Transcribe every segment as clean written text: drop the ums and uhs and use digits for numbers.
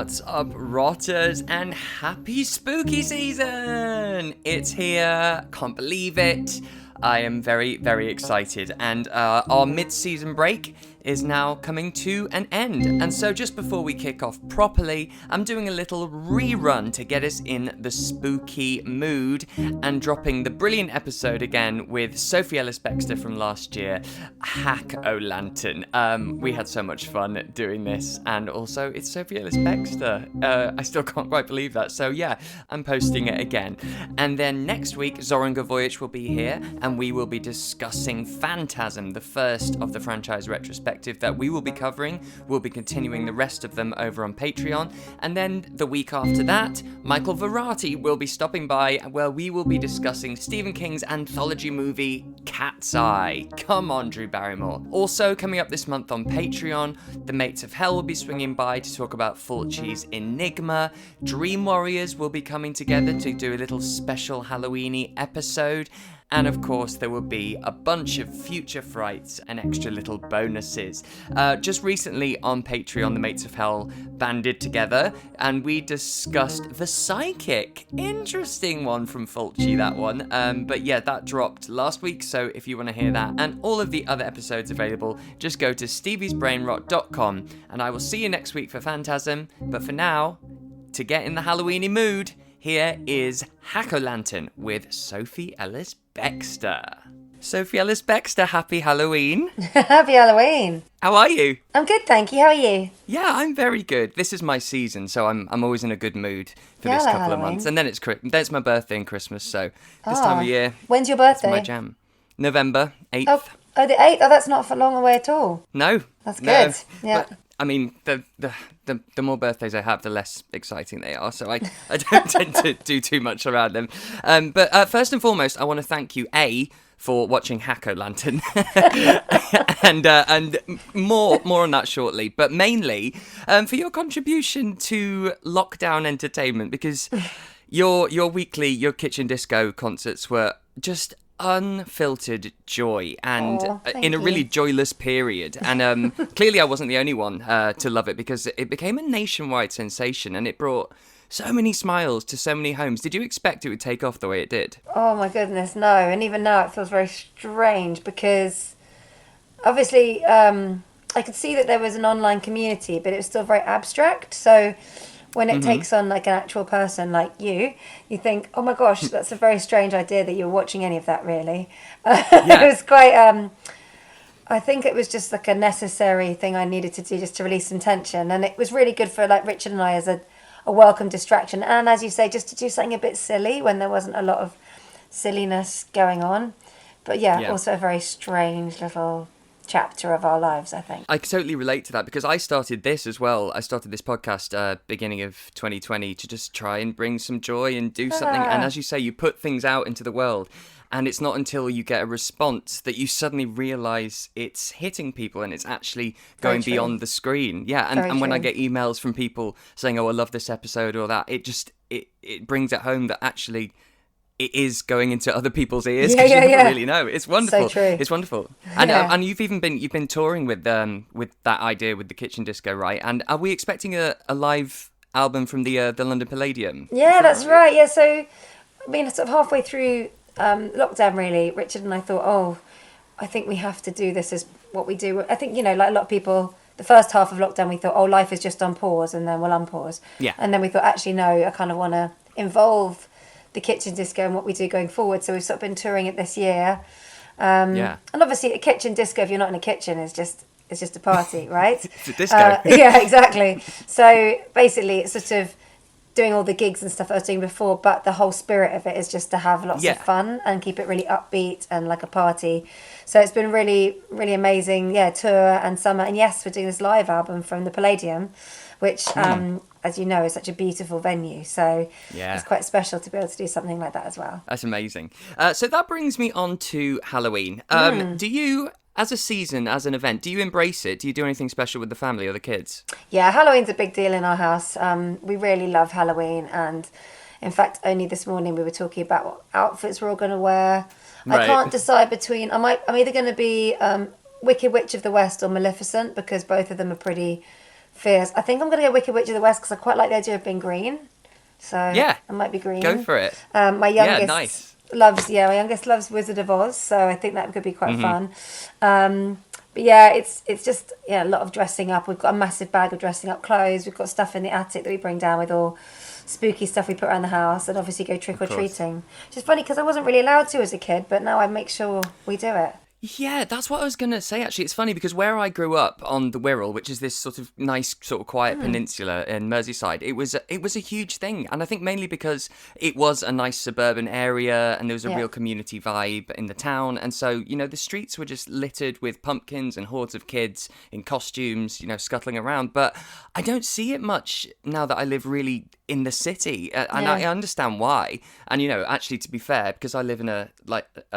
What's up, rotters, and happy spooky season! It's here, can't believe it. I am very, very excited, and our mid-season break is now coming to an end. And so just before we kick off properly, I'm doing a little rerun to get us in the spooky mood and dropping the brilliant episode again with Sophie Ellis-Bextor from last year, Hack-O-Lantern. We had so much fun doing this, and also it's Sophie Ellis-Bextor. I still can't quite believe that. So yeah, I'm posting it again. And then next week, Zoran Gavoyich will be here, and we will be discussing Phantasm, the first of the franchise retrospective that we will be covering. We'll be continuing the rest of them over on Patreon. And then the week after that, Michael Verratti will be stopping by, where we will be discussing Stephen King's anthology movie, Cat's Eye. Come on, Drew Barrymore. Also, coming up this month on Patreon, the Mates of Hell will be swinging by to talk about Fulci's Enigma. Dream Warriors will be coming together to do a little special Halloween-y episode. And of course, there will be a bunch of future frights and extra little bonuses. Just recently on Patreon, the Mates of Hell banded together and we discussed The Psychic. Interesting one from Fulci, that one. But yeah, that dropped last week, so if you want to hear that and all of the other episodes available, just go to steviesbrainrot.com and I will see you next week for Phantasm. But for now, to get in the Halloween-y mood, here is Hack-O-Lantern with Sophie Ellis-Bextor. Sophie Ellis-Bextor, happy Halloween. Happy Halloween. How are you? I'm good, thank you. How are you? Yeah, I'm very good. This is my season, so I'm always in a good mood for this couple Halloween. of months. And then it's my birthday and Christmas, so this time of year. When's your birthday? It's my jam. November 8th. Oh, the 8th? Oh, that's not for long away at all. No. That's good. No, Yeah. But, I mean, the more birthdays I have, the less exciting they are, so I don't tend to do too much around them. But first and foremost, I want to thank you, A, for watching Hack-O-Lantern, and more on that shortly, but mainly for your contribution to lockdown entertainment, because your kitchen disco concerts were just unfiltered joy and in a really joyless period, and clearly I wasn't the only one to love it, because it became a nationwide sensation and it brought so many smiles to so many homes. Did you expect it would take off the way it did? Oh my goodness, no. And even now it feels very strange, because obviously I could see that there was an online community, but it was still very abstract. So when it takes on like an actual person like you think, oh my gosh, that's a very strange idea that you're watching any of that, really. It was quite, I think it was just like a necessary thing I needed to do just to release some tension. And it was really good for like Richard and I as a welcome distraction. And as you say, just to do something a bit silly when there wasn't a lot of silliness going on. But yeah. Also a very strange little chapter of our lives, I think. I totally relate to that, because I started this as well. I started this podcast beginning of 2020 to just try and bring some joy and do something. And as you say, you put things out into the world, and it's not until you get a response that you suddenly realise it's hitting people and it's actually going beyond the screen. Yeah, and when I get emails from people saying, oh, I love this episode or that, it brings it home that actually it is going into other people's ears, because you never really know. It's wonderful. So true. It's wonderful. And and you've been touring with that idea with the Kitchen Disco, right? And are we expecting a live album from the London Palladium? Yeah, that's right. Yeah, so I mean, sort of halfway through lockdown, really, Richard and I thought, I think we have to do this as what we do. I think, like a lot of people, the first half of lockdown, we thought, life is just on pause, and then we'll unpause. Yeah. And then we thought, actually, no, I kind of want to involve the Kitchen Disco and what we do going forward. So we've sort of been touring it this year. And obviously a kitchen disco, if you're not in a kitchen, is just a party, right? It's a disco. Yeah, exactly. So basically it's sort of doing all the gigs and stuff I was doing before, but the whole spirit of it is just to have lots of fun and keep it really upbeat and like a party. So it's been really, really amazing, tour and summer. And yes, we're doing this live album from the Palladium, which as you know, is such a beautiful venue. So it's quite special to be able to do something like that as well. That's amazing. So that brings me on to Halloween. Do you, as a season, as an event, do you embrace it? Do you do anything special with the family or the kids? Yeah, Halloween's a big deal in our house. We really love Halloween. And in fact, only this morning we were talking about what outfits we're all going to wear. Right. I can't decide between, I'm either going to be Wicked Witch of the West or Maleficent, because both of them are pretty fears. I think I'm going to go Wicked Witch of the West because I quite like the idea of being green. So Yeah. I might be green. Go for it. My youngest Yeah, nice. loves Wizard of Oz, so I think that could be quite fun. But yeah, it's just a lot of dressing up. We've got a massive bag of dressing up clothes. We've got stuff in the attic that we bring down with all spooky stuff we put around the house, and obviously go trick or treating. Which is funny because I wasn't really allowed to as a kid, but now I make sure we do it. Yeah, that's what I was going to say, actually. It's funny because where I grew up on the Wirral, which is this sort of nice, sort of quiet peninsula in Merseyside, it was a huge thing. And I think mainly because it was a nice suburban area and there was a real community vibe in the town. And so, the streets were just littered with pumpkins and hordes of kids in costumes, scuttling around. But I don't see it much now that I live really in the city. And I understand why. And, actually, to be fair, because I live in a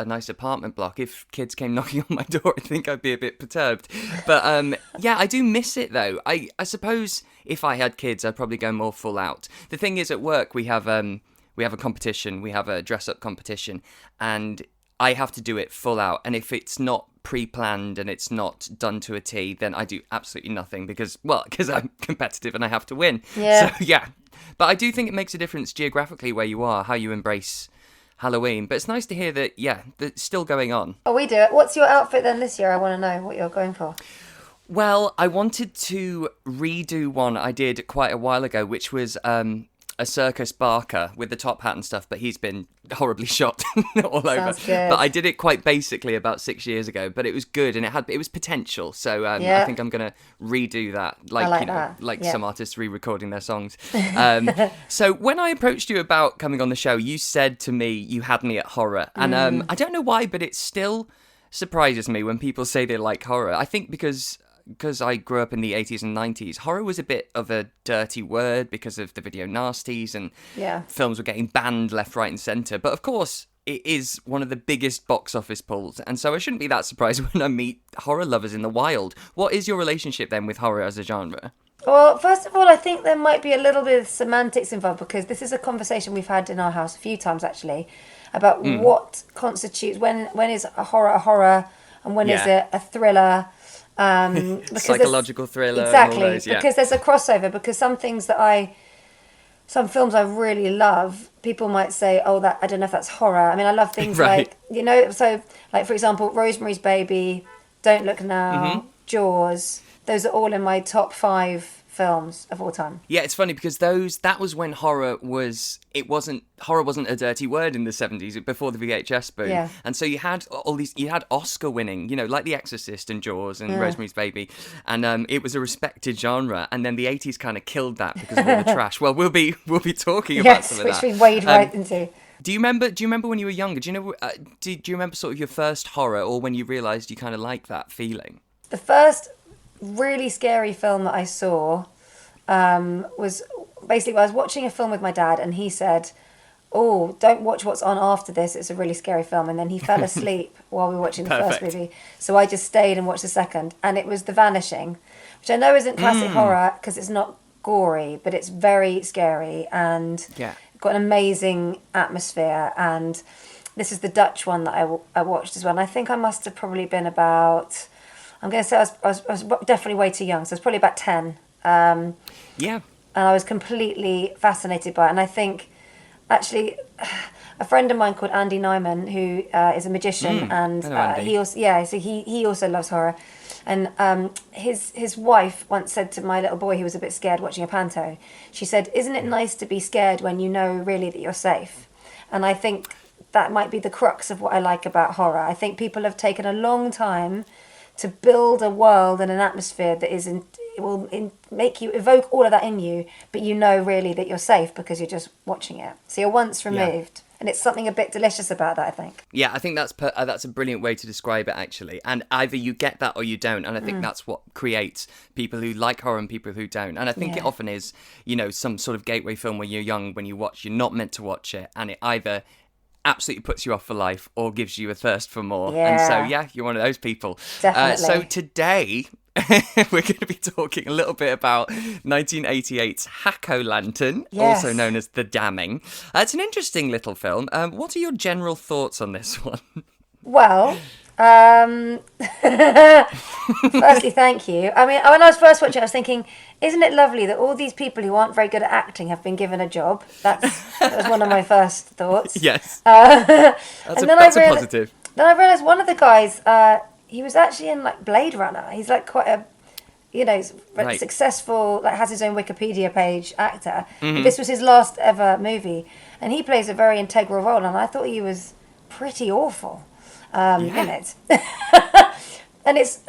nice apartment block, if kids came knocking on my door, I think I'd be a bit perturbed. But I do miss it though. I suppose if I had kids, I'd probably go more full out. The thing is, at work we have a competition, we have a dress up competition, and I have to do it full out. And if it's not pre-planned and it's not done to a T, then I do absolutely nothing because I'm competitive and I have to win. Yeah. So yeah, but I do think it makes a difference geographically where you are, how you embrace Halloween. But it's nice to hear that, that's still going on. Oh, we do it. What's your outfit then this year? I want to know what you're going for. Well, I wanted to redo one I did quite a while ago, which was a Circus Barker with the top hat and stuff, but he's been horribly shot all over. Good. But I did it quite basically about 6 years ago, but it was good and it was potential. So I think I'm going to redo that, some artists re-recording their songs. So when I approached you about coming on the show, you said to me you had me at horror. And I don't know why, but it still surprises me when people say they like horror. I think because I grew up in the 80s and 90s, horror was a bit of a dirty word because of the video nasties and films were getting banned left, right and centre. But of course, it is one of the biggest box office pulls. And so I shouldn't be that surprised when I meet horror lovers in the wild. What is your relationship then with horror as a genre? Well, first of all, I think there might be a little bit of semantics involved because this is a conversation we've had in our house a few times actually about what constitutes, when is a horror and when is it a thriller. Psychological thriller. Exactly, and all those, because there's a crossover. Because some films I really love, people might say, "Oh, that I don't know if that's horror." I mean, I love things right. like for example, Rosemary's Baby, Don't Look Now, Jaws. Those are all in my top 5 films of all time. Yeah, it's funny because that was when horror wasn't a dirty word in the 70s, before the VHS boom. Yeah. And so you had Oscar winning, like The Exorcist and Jaws and Rosemary's Baby, and it was a respected genre. And then the 80s kind of killed that because of all the trash. Well, we'll be talking about some of that. Yes, which we wade right into. Do you remember when you were younger? Do you remember sort of your first horror, or when you realised you kind of like that feeling? The first really scary film that I saw was basically I was watching a film with my dad and he said, "Oh, don't watch what's on after this, it's a really scary film," and then he fell asleep while we were watching the first movie, so I just stayed and watched the second, and it was The Vanishing, which I know isn't classic horror because it's not gory, but it's very scary and got an amazing atmosphere. And this is the Dutch one that I watched as well, and I think I must have probably been about, I'm going to say I was definitely way too young, so I was probably about 10. And I was completely fascinated by it. And I think, actually, a friend of mine called Andy Nyman, who is a magician, and he also loves horror. And his wife once said to my little boy, who was a bit scared watching a panto, she said, "Isn't it nice to be scared when you know really that you're safe?" And I think that might be the crux of what I like about horror. I think people have taken a long time to build a world and an atmosphere that will make you evoke all of that in you, but you know really that you're safe because you're just watching it. So you're once removed. And it's something a bit delicious about that, I think. Yeah, I think that's a brilliant way to describe it, actually. And either you get that or you don't. And I think that's what creates people who like horror and people who don't. And I think it often is, some sort of gateway film where you're young, when you watch, you're not meant to watch it. And it either absolutely puts you off for life or gives you a thirst for more. And so, you're one of those people. Definitely. So today, we're going to be talking a little bit about 1988's Jack-o'-lantern, also known as The Damning. It's an interesting little film. What are your general thoughts on this one? Well, Firstly, thank you. I mean, when I was first watching, I was thinking, isn't it lovely that all these people who aren't very good at acting have been given a job? That was one of my first thoughts. Yes. And then That's a positive. Then I realised one of the guys, he was actually in like Blade Runner. He's like quite a, Right. successful, like has his own Wikipedia page actor. Mm-hmm. This was his last ever movie, and he plays a very integral role. And I thought he was pretty awful in it. And it's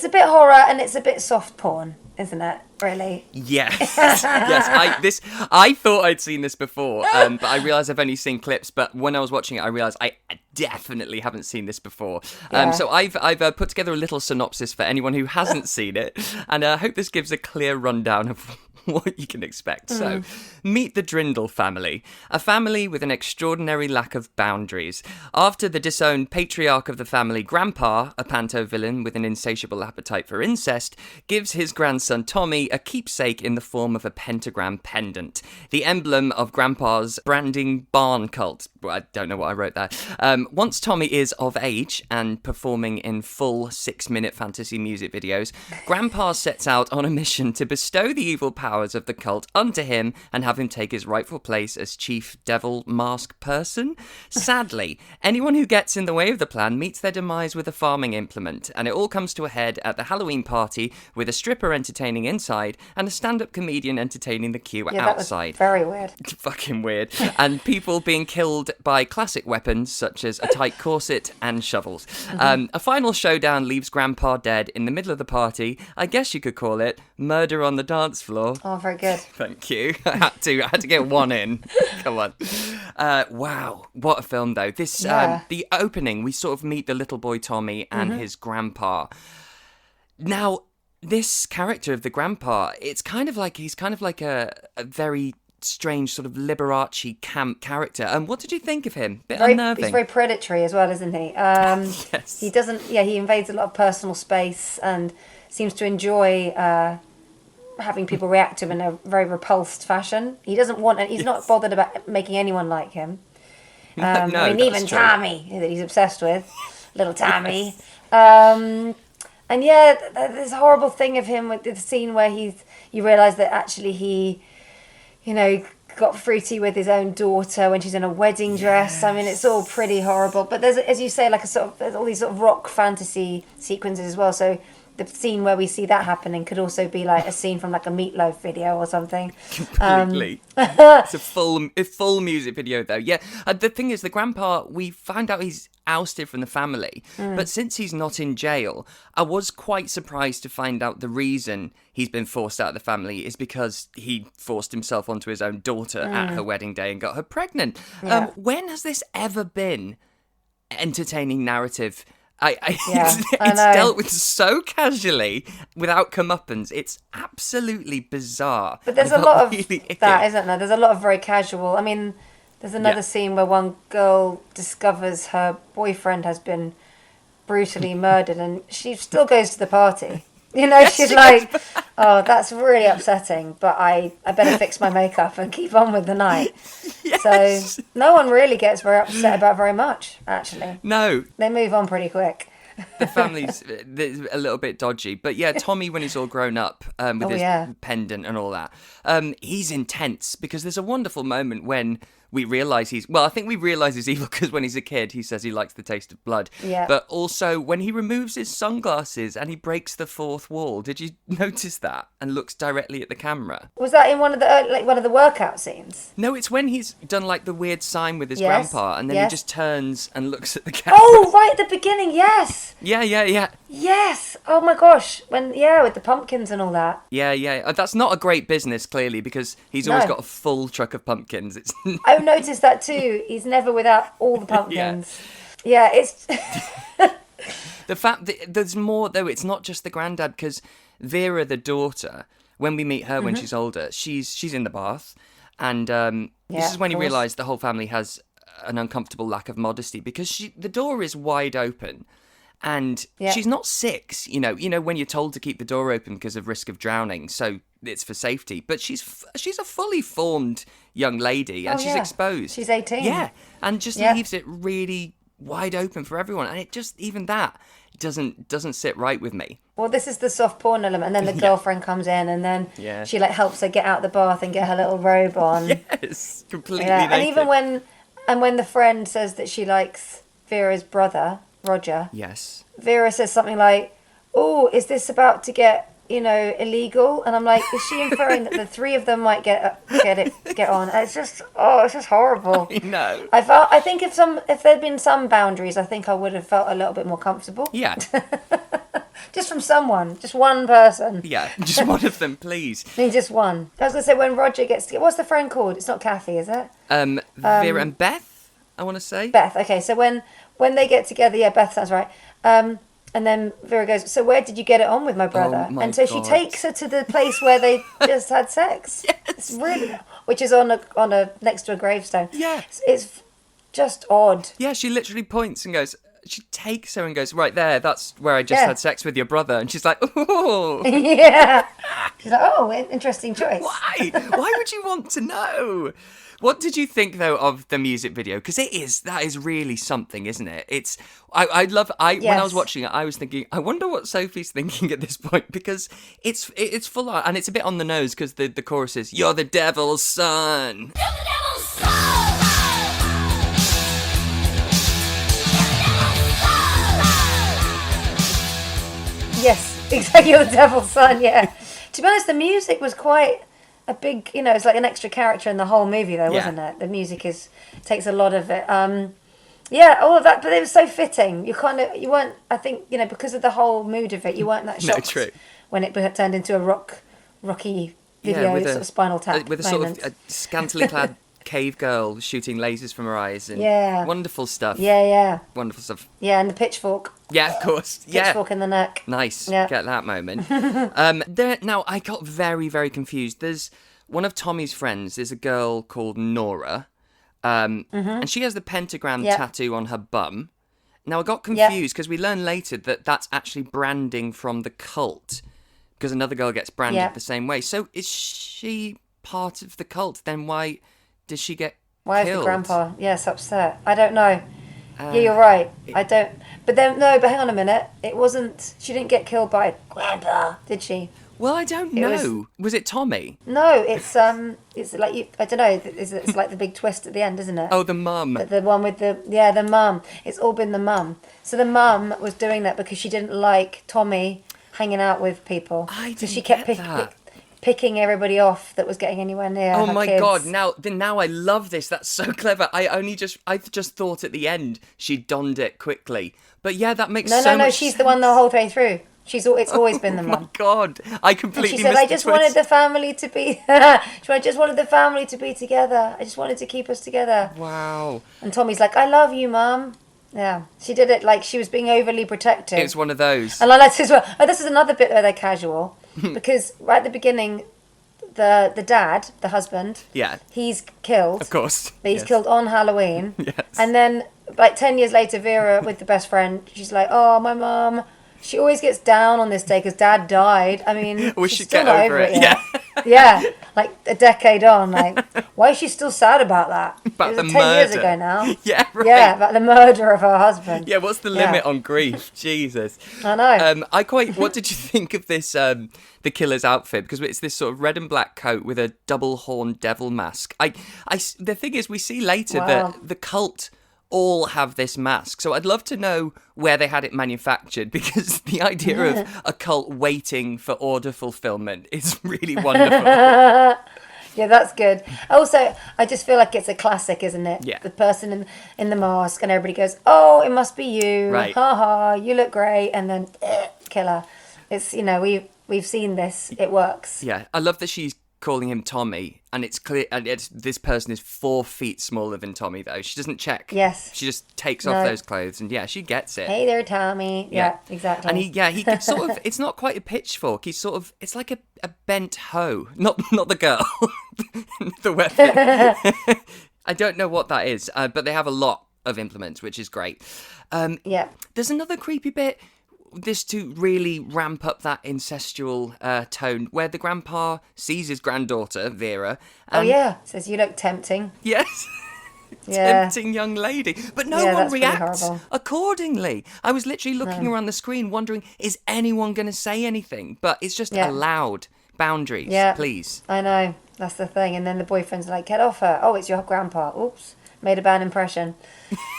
a bit horror and it's a bit soft porn, isn't it? Really? Yes, yes. I thought I'd seen this before, but I realised I've only seen clips. But when I was watching it, I realised I definitely haven't seen this before. Yeah. So I've put together a little synopsis for anyone who hasn't seen it, and I hope this gives a clear rundown of what you can expect. So, meet the Drindle family, a family with an extraordinary lack of boundaries. After the disowned patriarch of the family, Grandpa, a panto villain with an insatiable appetite for incest, gives his grandson Tommy a keepsake in the form of a pentagram pendant, the emblem of Grandpa's branding barn cult. Well, I don't know what I wrote there. Once Tommy is of age and performing in full 6-minute fantasy music videos, Grandpa sets out on a mission to bestow the evil powers of the cult unto him and have him take his rightful place as chief devil mask person. Sadly, anyone who gets in the way of the plan meets their demise with a farming implement, and it all comes to a head at the Halloween party with a stripper entertaining inside and a stand-up comedian entertaining the queue outside. That was very weird. Fucking weird. And people being killed by classic weapons such as a tight corset and shovels. A final showdown leaves Grandpa dead in the middle of the party. I guess you could call it murder on the dance floor. Oh, very good. Thank you. I had to get one in. Come on. Wow, what a film though. This the opening, we sort of meet the little boy Tommy and his grandpa. Now, this character of the grandpa, he's kind of like a very strange sort of Liberace camp character. And what did you think of him? Bit unnerving. He's very predatory as well, isn't he? Yes. He doesn't. Yeah, he invades a lot of personal space and seems to enjoy having people react to him in a very repulsed fashion. He doesn't want. He's not bothered about making anyone like him. No, I mean, even true. Tommy, that he's obsessed with, little Tommy. And yeah, there's a horrible thing of him with the scene where you realise that actually he, got fruity with his own daughter when she's in a wedding dress. I mean, it's all pretty horrible. But there's, as you say, there's all these sort of rock fantasy sequences as well. So the scene where we see that happening could also be like a scene from like a Meatloaf video or something. Completely. It's a full music video though. Yeah. The thing is, the grandpa, we found out he's ousted from the family, but since he's not in jail, I was quite surprised to find out the reason he's been forced out of the family is because he forced himself onto his own daughter at her wedding day and got her pregnant. Yeah. When has this ever been entertaining narrative? I It's know. dealt with so casually without comeuppance. It's absolutely bizarre. But there's a It lot felt of really that, icky. isn't there? There's a lot of very casual. I mean, there's another scene where one girl discovers her boyfriend has been brutally murdered and she still goes to the party. She's like, oh, that's really upsetting, but I better fix my makeup and keep on with the night. Yes. So no one really gets very upset about very much, actually. No, They move on pretty quick. the family's a little bit dodgy. But yeah, Tommy, when he's all grown up with his pendant and all that, he's intense because there's a wonderful moment when we realise I think we realise he's evil because when he's a kid, he says he likes the taste of blood. Yeah. But also when he removes his sunglasses and he breaks the fourth wall. Did you notice that? And looks directly at the camera. Was that in one of the workout scenes? No, it's when he's done like the weird sign with his Yes, grandpa and then yes. he just turns and looks at the camera. Oh, right at the beginning, yes. Yeah. Yes. Oh my gosh. With the pumpkins and all that. Yeah. That's not a great business, clearly, because he's always No. got a full truck of pumpkins. It's I've noticed that too. He's never without all the pumpkins. Yeah, it's the fact that there's more, though. It's not just the granddad, because Vera, the daughter, when we meet her when she's older, she's in the bath. And this is when you of course. realise the whole family has an uncomfortable lack of modesty, because the door is wide open. And she's not 6, you know when you're told to keep the door open because of risk of drowning, so it's for safety. But she's a fully formed young lady, and she's exposed. She's 18. Yeah, and just leaves it really wide open for everyone, and it just even that doesn't sit right with me. Well, this is the soft porn element, and then the girlfriend comes in, and then she like helps her get out the bath and get her little robe on. Yes, completely naked. And even when the friend says that she likes Vera's brother, Roger. Yes. Vera says something like, "Oh, is this about to get, illegal?" And I'm like, is she inferring that the three of them might get on? And it's just horrible. I know. I think if there'd been some boundaries, I think I would have felt a little bit more comfortable. Yeah. Just from someone, just one person. Yeah, just one of them, please. I mean, just one. I was gonna say when Roger gets to what's the friend called? It's not Kathy, is it? Vera and Beth, I want to say. Beth. Okay, so when they get together, yeah, Beth sounds right. And then Vera goes, "So where did you get it on with my brother?" My and so God. she takes her to the place where they just had sex. Yes. It's really, which is on a next to a gravestone. Yeah. It's just odd. Yeah, she literally points and goes. She takes her and goes, "Right there, that's where I just had sex with your brother." And she's like, "Oh." Yeah. She's like, "Oh, interesting choice." Why? Why would you want to know? What did you think though of the music video? Because that is really something, isn't it? It's when I was watching it, I was thinking, I wonder what Sophie's thinking at this point, because it's full on, and it's a bit on the nose because the chorus is, "You're the devil's son." You're the devil's son. Yes, exactly. You're the devil's son. Yeah. To be honest, the music was quite a big, it's like an extra character in the whole movie, though, wasn't it? The music takes a lot of it. All of that, but it was so fitting. You weren't, I think, because of the whole mood of it, you weren't that shocked when it turned into a rocky video, with sort of Spinal Tap with a moment. sort of a scantily clad cave girl shooting lasers from her eyes, and wonderful stuff. Yeah. Wonderful stuff. Yeah, and the pitchfork. Yeah, of course. Pitchfork in the neck. Nice. Yeah. Get that moment. Now, I got very, very confused. There's one of Tommy's friends. There's a girl called Nora, and she has the pentagram tattoo on her bum. Now, I got confused because we learn later that that's actually branding from the cult, because another girl gets branded the same way. So is she part of the cult? Then why does she get Why killed? is the grandpa, upset? I don't know. Yeah, you're right. I don't... But hang on a minute. It wasn't... She didn't get killed by Grandpa, did she? Well, I don't know. Was it Tommy? No, it's like... I don't know. It's like the big twist at the end, isn't it? Oh, the mum. The one with the... Yeah, the mum. It's all been the mum. So the mum was doing that because she didn't like Tommy hanging out with people. So she kept picking everybody off that was getting anywhere near her my kids. God, now I love this. That's so clever. I just thought at the end she donned it quickly. But yeah, that makes so much sense. No, she's the one the whole way through. It's always been the mum. Oh my God, I completely and she said, missed I just wanted the family to be I just wanted the family to be together. I just wanted to keep us together. Wow. And Tommy's like, I love you, Mum. Yeah. She did it like she was being overly protective. It's one of those. And I like this as well. Oh, this is another bit where they're casual. Because right at the beginning, the dad, the husband, he's killed. Of course. But he's killed on Halloween. Yes. And then, like 10 years later, Vera with the best friend, she's like, "Oh, my mum, she always gets down on this day because Dad died." I mean, she's still not over it yet. Yeah, like a decade on. Like, why is she still sad about that? About it was the 10 years murder. ago now. Yeah, right. Yeah, about the murder of her husband. Yeah, what's the limit on grief? Jesus. I know. What did you think of this, the killer's outfit? Because it's this sort of red and black coat with a double horned devil mask. The thing is, we see later that the cult all have this mask. So I'd love to know where they had it manufactured, because the idea of a cult waiting for order fulfillment is really wonderful. Yeah, that's good. Also, I just feel like it's a classic, isn't it? Yeah. The person in the mask, and everybody goes, "Oh, it must be you. Right. Ha ha, you look great." And then, killer. It's, we've seen this. It works. Yeah, I love that she's calling him Tommy, and it's clear, and this person is 4 feet smaller than Tommy, though. She doesn't check. Yes. She just takes off those clothes, and she gets it. Hey there, Tommy. Yeah, exactly. And he sort of, it's not quite a pitchfork. He's sort of, it's like a bent hoe. Not the girl. The weapon. I don't know what that is, but they have a lot of implements, which is great. There's another creepy bit, this to really ramp up that incestual tone, where the grandpa sees his granddaughter, Vera. Says, "You look tempting." Yes. tempting young lady. But no one that's pretty reacts horrible. accordingly. I was literally looking around the screen wondering, is anyone going to say anything? But it's just allowed. Boundaries, please. I know. That's the thing. And then the boyfriend's like, get off her. Oh, it's your grandpa. Oops. Made a bad impression.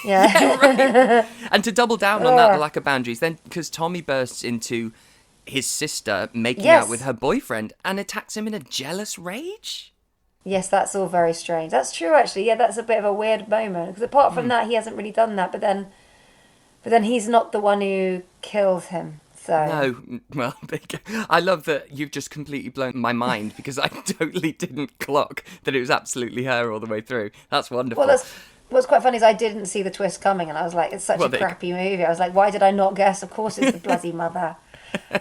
Yeah. Right. And to double down on that, the lack of boundaries, then because Tommy bursts into his sister making out with her boyfriend and attacks him in a jealous rage. Yes, that's all very strange. That's true, actually. Yeah, that's a bit of a weird moment. Because apart from that, he hasn't really done that. But then he's not the one who kills him. So. No, well, I love that you've just completely blown my mind because I totally didn't clock that it was absolutely her all the way through. That's wonderful. Well, what's quite funny is I didn't see the twist coming, and I was like, it's such a crappy movie. I was like, why did I not guess? Of course it's the bloody mother.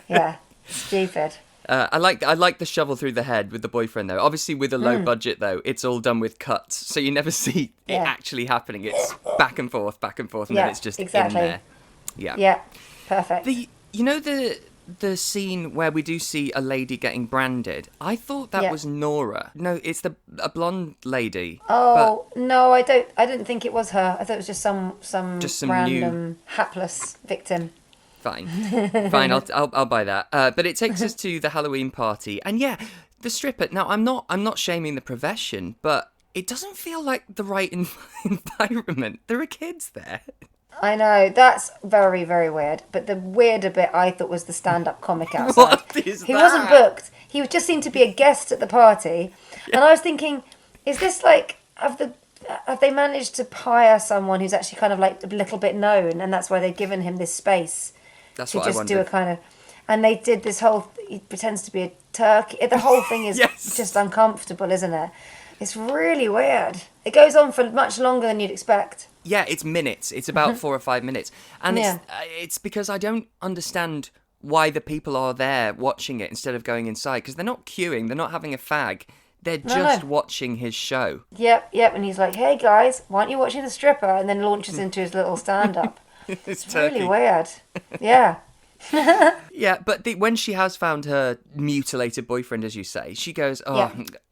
Yeah, stupid. I like the shovel through the head with the boyfriend though. Obviously with a low budget though, it's all done with cuts, so you never see it actually happening. It's back and forth, and then it's just in there. Yeah, perfect. You know the scene where we do see a lady getting branded? I thought that was Nora. No, it's a blonde lady. Oh, no, I didn't think it was her. I thought it was just some random hapless victim. Fine, I'll buy that. But it takes us to the Halloween party, and the stripper. Now, I'm not shaming the profession, but it doesn't feel like the right environment. There are kids there. I know, that's very, very weird. But the weirder bit I thought was the stand-up comic outside. What is that? He wasn't booked. He just seemed to be a guest at the party. Yeah. And I was thinking, is this like, have they managed to hire someone who's actually kind of like a little bit known, and that's why they've given him this space that's to what just I do a kind of... And they did this whole... He pretends to be a turkey. The whole thing is just uncomfortable, isn't it? It's really weird. It goes on for much longer than you'd expect. Yeah, it's minutes. It's about 4 or 5 minutes. And it's because I don't understand why the people are there watching it instead of going inside. Because they're not queuing. They're not having a fag. They're just watching his show. Yep. And he's like, hey, guys, why aren't you watching the stripper? And then launches into his little stand-up. It's really weird. Yeah. Yeah, but when she has found her mutilated boyfriend, as you say, she goes,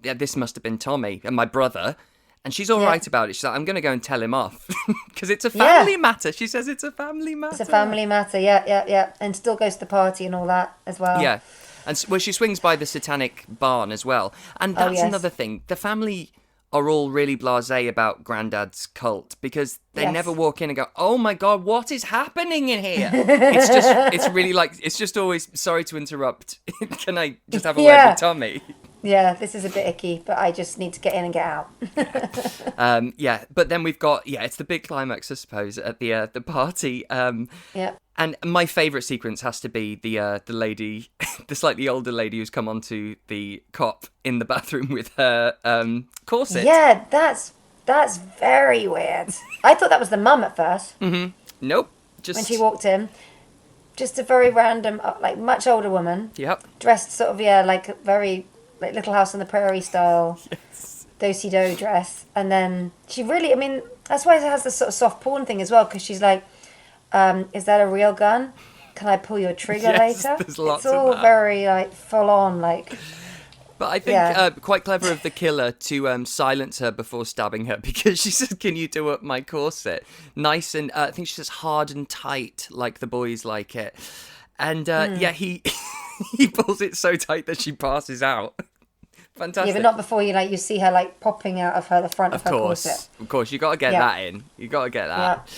this must have been Tommy and my brother. And she's all right about it. She's like, I'm going to go and tell him off. Because it's a family matter. She says it's a family matter. It's a family matter, yeah. And still goes to the party and all that as well. Yeah. And she swings by the satanic barn as well. And that's another thing. The family are all really blasé about Grandad's cult because they never walk in and go, oh my God, what is happening in here? It's really like, it's just always, sorry to interrupt. Can I just have a word with Tommy? Yeah, this is a bit icky, but I just need to get in and get out. But then we've got, it's the big climax, I suppose, at the party. And my favourite sequence has to be the lady, the slightly older lady who's come onto the cop in the bathroom with her corset. Yeah, that's very weird. I thought that was the mum at first. Mm-hmm. Nope. When she walked in. Just a very random, like much older woman. Yep. Dressed sort of, like very... like Little House on the Prairie style, do-si-do dress. And then she really, I mean, that's why it has this sort of soft porn thing as well, because she's like, is that a real gun? Can I pull your trigger later? There's lots it's all of that. very, like, full-on, like... But I think quite clever of the killer to silence her before stabbing her, because she says, can you do up my corset? Nice and, I think she says hard and tight, like the boys like it. And, he... he pulls it so tight that she passes out. Fantastic. Yeah, but not before you see her like popping out of the front of her corset. Of course, you got to get that in. You got to get that.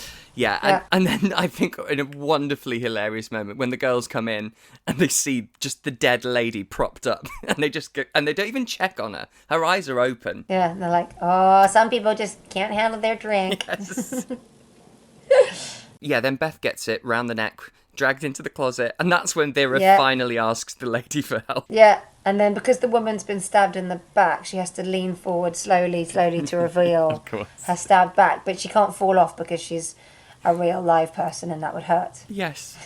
And then I think in a wonderfully hilarious moment when the girls come in and they see just the dead lady propped up, and they just go, and they don't even check on her. Her eyes are open. Yeah, and they're like, oh, some people just can't handle their drink. Yes. Then Beth gets it round the neck, dragged into the closet, and that's when Vera finally asks the lady for help. Yeah, and then because the woman's been stabbed in the back, she has to lean forward slowly to reveal her stabbed back, but she can't fall off because she's a real live person and that would hurt. Yes.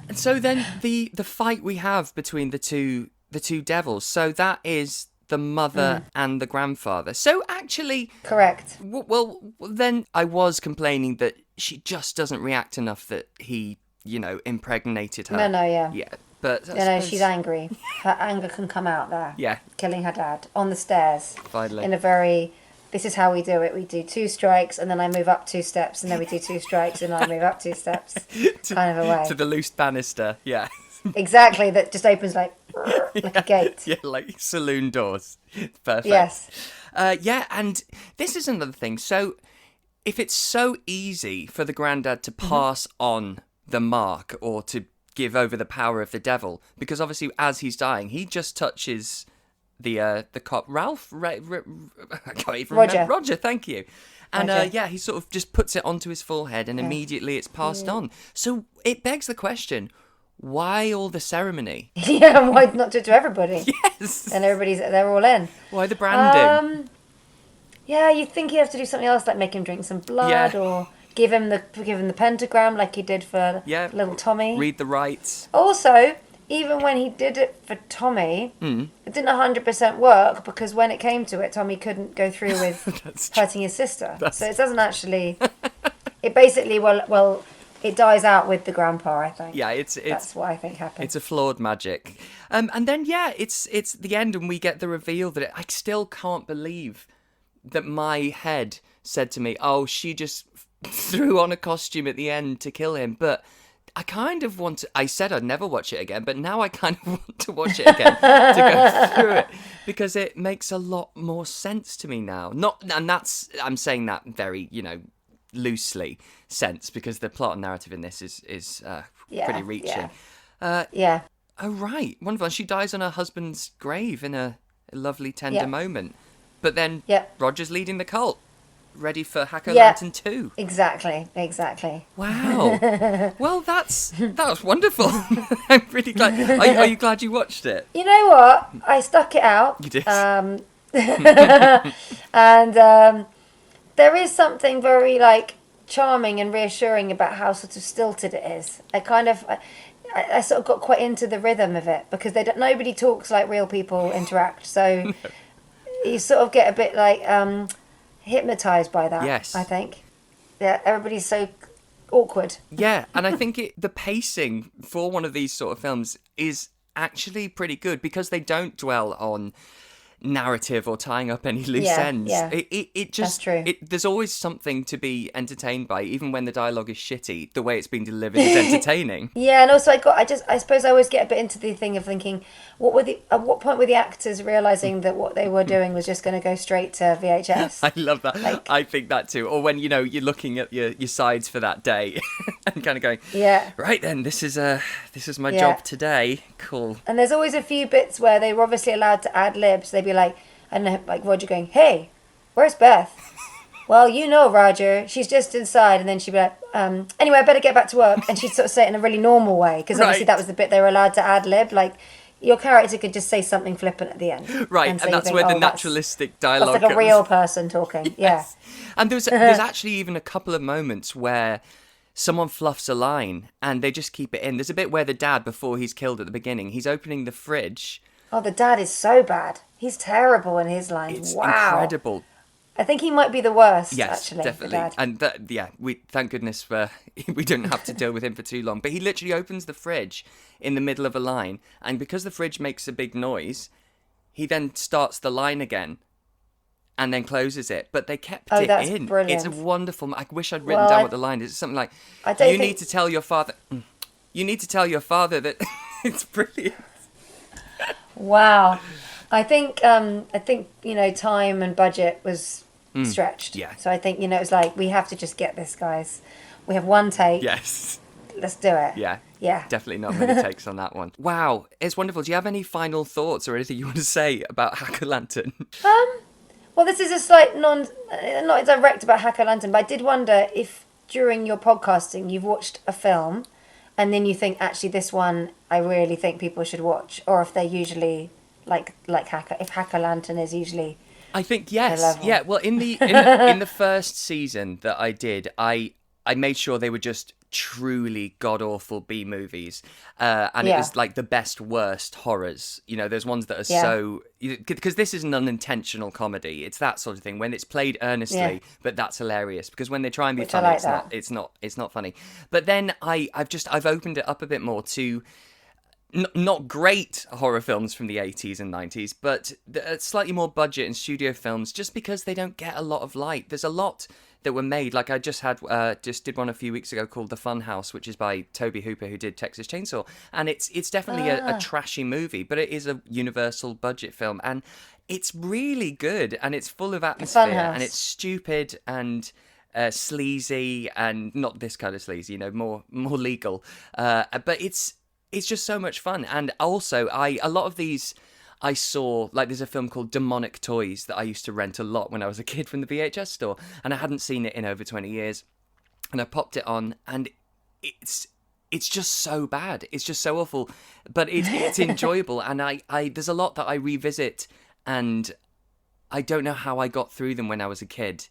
And so then the fight we have between the two devils, so that is the mother and the grandfather. So actually... Correct. Well, then I was complaining that she just doesn't react enough that he... impregnated her. No, yeah. Yeah, but... No, she's angry. Her anger can come out there. Yeah. Killing her dad on the stairs. Finally. In a very this is how we do it. We do 2 strikes, and then I move up 2 steps, and then we do 2 strikes, and I move up 2 steps, kind of a way. To the loose banister, yeah. Exactly, that just opens like a gate. Yeah, like saloon doors. Perfect. Yes. Yeah, and this is another thing. So, if it's so easy for the granddad to pass on the mark or to give over the power of the devil, because obviously as he's dying, he just touches the cop, Ralph. I can't even remember. Roger, thank you. And yeah, he sort of just puts it onto his forehead, and immediately it's passed on. So it begs the question: why all the ceremony? Yeah, why not to everybody? Yes. And they're all in. Why the branding? Yeah, you'd think he'd have to do something else, like make him drink some blood, or give him the pentagram, like he did for little Tommy. Read the rites. Also, even when he did it for Tommy, it didn't 100% work, because when it came to it, Tommy couldn't go through with hurting his sister. So it doesn't actually. It basically it dies out with the grandpa, I think. Yeah, that's what I think happened. It's a flawed magic. And then it's the end, and we get the reveal that I still can't believe that my head said to me, "Oh, she just threw on a costume at the end to kill him." But I kind of want to. I said I'd never watch it again, but now I kind of want to watch it again to go through it, because it makes a lot more sense to me now. I'm saying that very, loosely sense, because the plot and narrative in this is pretty reaching. Yeah. Oh, right. Wonderful. She dies on her husband's grave in a lovely, tender moment. But then Roger's leading the cult, ready for Hack-O-Lantern 2. Exactly. Wow. Well, that was wonderful. I'm really glad. Are you glad you watched it? You know what? I stuck it out. You did. And there is something very charming and reassuring about how sort of stilted it is. I sort of got quite into the rhythm of it, because nobody talks like real people interact. So you sort of get a bit hypnotized by that. Yes. I think. Yeah, everybody's so awkward. Yeah, and I think the pacing for one of these sort of films is actually pretty good, because they don't dwell on narrative or tying up any loose ends. Yeah. It just, that's true. There's always something to be entertained by, even when the dialogue is shitty. The way it's being delivered is entertaining. Yeah, and also I suppose I always get a bit into the thing of thinking, at what point were the actors realizing that what they were doing was just going to go straight to VHS? I love that. I think that too. Or when you're looking at your sides for that day and kind of going, right then, this is my job today. Cool. And there's always a few bits where they were obviously allowed to ad lib. So they'd be like, I don't know, like Roger going, "Hey, where's Beth?" "Well, Roger, she's just inside." And then she'd be like, "Anyway, I better get back to work." And she'd sort of say it in a really normal way, because obviously that was the bit they were allowed to ad lib. Like, your character could just say something flippant at the end. Right, and that's where the naturalistic dialogue that's like a real person talking. Yes. Yeah. And there's actually even a couple of moments where someone fluffs a line and they just keep it in. There's a bit where the dad, before he's killed at the beginning, he's opening the fridge. Oh, the dad is so bad. He's terrible in his lines. It's wow. incredible. I think he might be the worst, yes, actually. Definitely. And we thank goodness for we didn't have to deal with him for too long. But he literally opens the fridge in the middle of a line, and because the fridge makes a big noise, he then starts the line again and then closes it. But they kept it that's in. Brilliant. It's a wonderful. I wish I'd written down what the line is. It's something like, "You need to tell your father. You need to tell your father that." It's brilliant. Wow. I think time and budget was stretched. Yeah. So I think it was like, we have to just get this, guys. We have one take. Yes. Let's do it. Yeah. Yeah. Definitely not many takes on that one. Wow, it's wonderful. Do you have any final thoughts or anything you want to say about Hack-O-Lantern? Well, this is a slight not direct about Hack-O-Lantern, but I did wonder if during your podcasting you've watched a film and then you think, actually, this one I really think people should watch, or if they're usually like if Hack-O-Lantern is usually. I think yes. Yeah. Well, in the first season that I did, I made sure they were just truly god-awful B-movies. And it was like the best, worst horrors. There's ones that are so... Because this is an unintentional comedy. It's that sort of thing. When it's played earnestly, but that's hilarious. Because when they try and be funny, it's not funny. But then I've opened it up a bit more to not great horror films from the 80s and 90s, but slightly more budget and studio films, just because they don't get a lot of light. There's a lot that were made. Like I just did one a few weeks ago called The Fun House, which is by Toby Hooper, who did Texas Chainsaw, and it's definitely a trashy movie, but it is a Universal budget film, and it's really good, and it's full of atmosphere, and it's stupid and sleazy, and not this kind of sleazy, more legal, but it's just so much fun. And also, a lot of these I saw, like there's a film called Demonic Toys that I used to rent a lot when I was a kid from the VHS store, and I hadn't seen it in over 20 years, and I popped it on, and it's just so bad. It's just so awful, but it's enjoyable, and I there's a lot that I revisit, and I don't know how I got through them when I was a kid.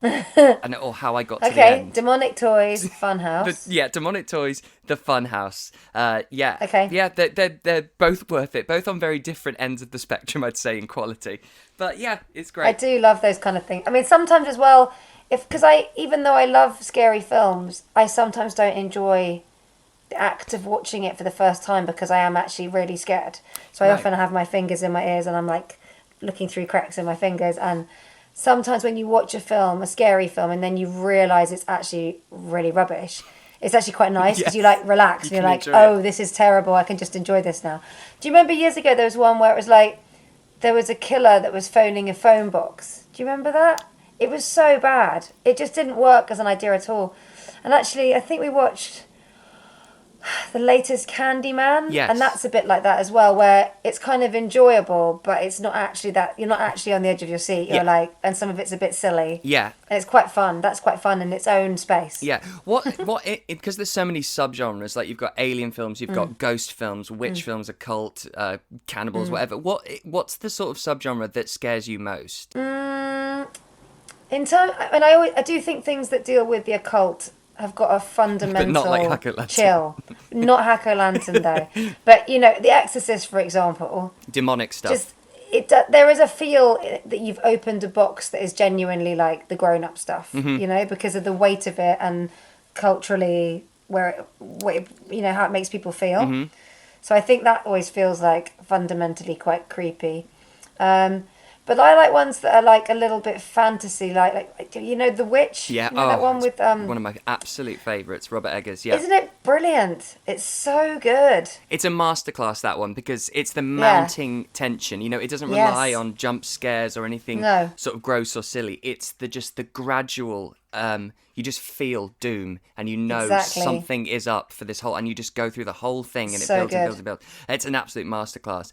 Or how I got to the end. Demonic Toys, Funhouse. Demonic Toys, the Funhouse. Okay. Yeah, they're both worth it. Both on very different ends of the spectrum, I'd say, in quality. But yeah, it's great. I do love those kind of things. I mean, sometimes as well, because even though I love scary films, I sometimes don't enjoy the act of watching it for the first time because I am actually really scared. So I often have my fingers in my ears and I'm like looking through cracks in my fingers, and sometimes when you watch a scary film, and then you realise it's actually really rubbish, it's actually quite nice because you like relax and you're like, oh, this is terrible, I can just enjoy this now. Do you remember years ago there was one where it was like, there was a killer that was phoning a phone box? Do you remember that? It was so bad. It just didn't work as an idea at all. And actually, I think we watched the latest Candyman, and that's a bit like that as well, where it's kind of enjoyable, but it's not actually that, you're not actually on the edge of your seat. You're like, and some of it's a bit silly. Yeah, and it's quite fun. That's quite fun in its own space. Yeah, because there's so many subgenres. Like you've got alien films, you've got ghost films, witch films, occult, cannibals, whatever. What's the sort of subgenre that scares you most? I do think things that deal with the occult have got a fundamental but not like Hack-O-Lantern. Chill. Not Hack-O-Lantern though. But The Exorcist, for example, demonic stuff. There is a feel that you've opened a box that is genuinely like the grown-up stuff, because of the weight of it and culturally how it makes people feel. So I think that always feels like fundamentally quite creepy. But I like ones that are like a little bit fantasy, like The Witch. Yeah, that one with one of my absolute favourites, Robert Eggers. Yeah, isn't it brilliant? It's so good. It's a masterclass, that one, because it's the mounting tension. It doesn't rely on jump scares or anything sort of gross or silly. It's the gradual. You just feel doom, and something is up for this whole, and you just go through the whole thing, and it builds and builds and builds. It's an absolute masterclass.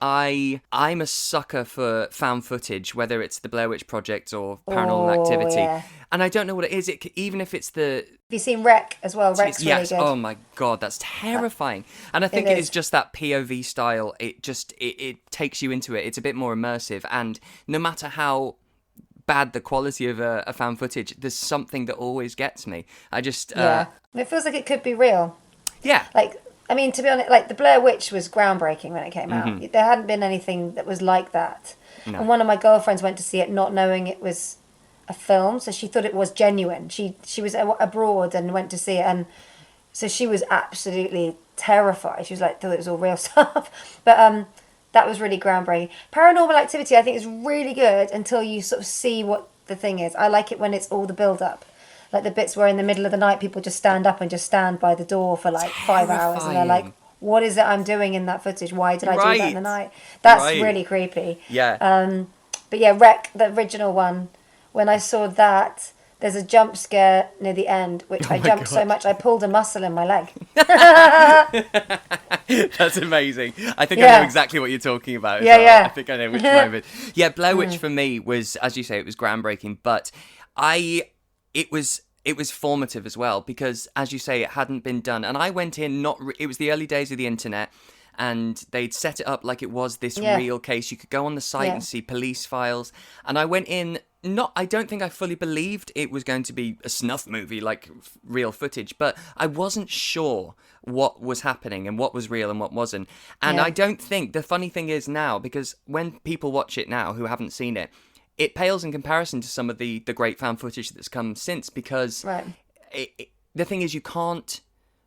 I'm a sucker for found footage, whether it's the Blair Witch Project or Paranormal Activity. Yeah. And I don't know what it is. Even if it's the... Have you seen Wreck as well? Wreck's really good. Oh my God, that's terrifying. And I think it is just that POV style. It takes you into it. It's a bit more immersive, and no matter how bad the quality of a found footage, there's something that always gets me. I just it feels like it could be real. Yeah, to be honest, like the Blair Witch was groundbreaking when it came out. There hadn't been anything that was like that. No. And one of my girlfriends went to see it not knowing it was a film, so she thought it was genuine. She was abroad and went to see it, and so she was absolutely terrified. She was like, thought it was all real stuff. But that was really groundbreaking. Paranormal Activity, I think, is really good until you sort of see what the thing is. I like it when it's all the build-up. Like the bits where in the middle of the night people just stand up and just stand by the door for like 5 hours. And they're like, what is it I'm doing in that footage? Why did I do that in the night? That's really creepy. Yeah. But yeah, Wreck, the original one, when I saw that, there's a jump scare near the end, which I jumped so much I pulled a muscle in my leg. That's amazing. I think I know exactly what you're talking about. I think I know which moment. Yeah, Blair Witch for me was, as you say, it was groundbreaking, but it was formative as well, because as you say, it hadn't been done, and I went in it was the early days of the internet, and they'd set it up like it was this real case. You could go on the site and see police files, and I went in. I don't think I fully believed it was going to be a snuff movie, like real footage, but I wasn't sure what was happening and what was real and what wasn't. And I don't think, the funny thing is now, because when people watch it now who haven't seen it, it pales in comparison to some of the great found footage that's come since, because the thing is, you can't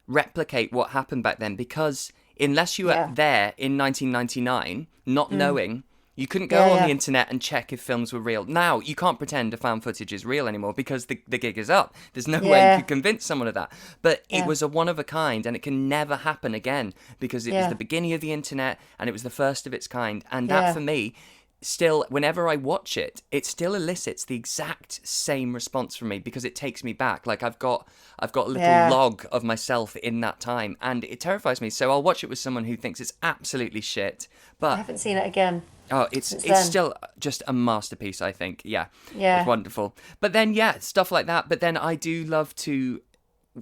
replicate what happened back then, because unless you were Yeah. there in 1999, not knowing, you couldn't go on the internet and check if films were real. Now, you can't pretend the found footage is real anymore because the gig is up. There's no way you could convince someone of that. But it was a one of a kind, and it can never happen again because it was the beginning of the internet and it was the first of its kind. And that, for me, still, whenever I watch it, it still elicits the exact same response from me because it takes me back. Like I've got a little log of myself in that time, and it terrifies me. So I'll watch it with someone who thinks it's absolutely shit. But I haven't seen it again. oh, it's still just a masterpiece, I think. Yeah. It's wonderful. But then, stuff like that. But then I do love to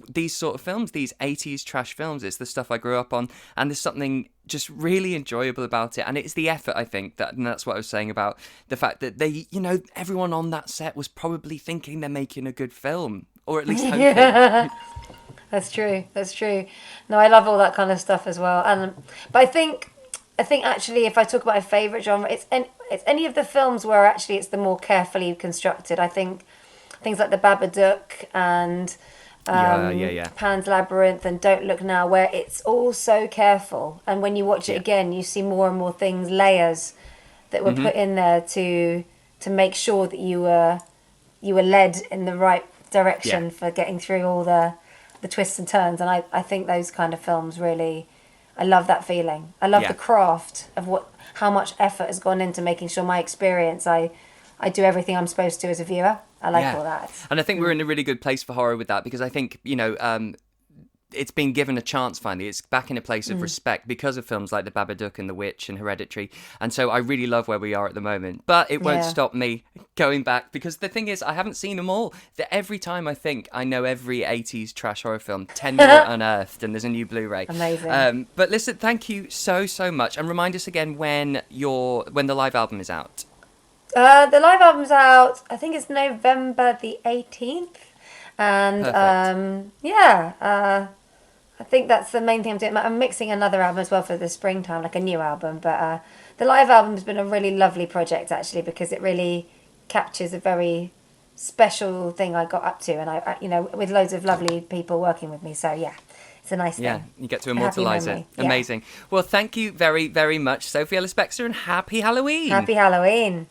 these sort of films, these 80s trash films. It's the stuff I grew up on, and there's something just really enjoyable about it, and it's the effort, I think, and that's what I was saying about the fact that they, everyone on that set was probably thinking they're making a good film, or at least hoping. That's true. No, I love all that kind of stuff as well. But I think actually, if I talk about a favourite genre, it's any of the films where actually it's the more carefully constructed. I think things like The Babadook and Pan's Labyrinth and Don't Look Now, where it's all so careful, and when you watch it again, you see more and more things, layers that were put in there to make sure that you were led in the right direction for getting through all the twists and turns. And I think those kind of films really, I love that feeling. I love the craft of how much effort has gone into making sure my experience, I do everything I'm supposed to as a viewer. I like all that. And I think we're in a really good place for horror with that, because I think, it's been given a chance finally. It's back in a place of respect because of films like The Babadook and The Witch and Hereditary. And so I really love where we are at the moment. But it won't stop me going back, because the thing is, I haven't seen them all. Every time I think I know every 80s trash horror film, 10 more unearthed, and there's a new Blu-ray. Amazing. But listen, thank you so much. And remind us again when the live album is out. The live album's out, I think it's November the 18th. And I think that's the main thing I'm doing. I'm mixing another album as well for the springtime, like a new album. But the live album's been a really lovely project, actually, because it really captures a very special thing I got up to, and I with loads of lovely people working with me. So it's a nice thing. Yeah, you get to immortalise it. Yeah. Amazing. Well, thank you very, very much, Sophie Ellis-Bextor, and happy Halloween. Happy Halloween.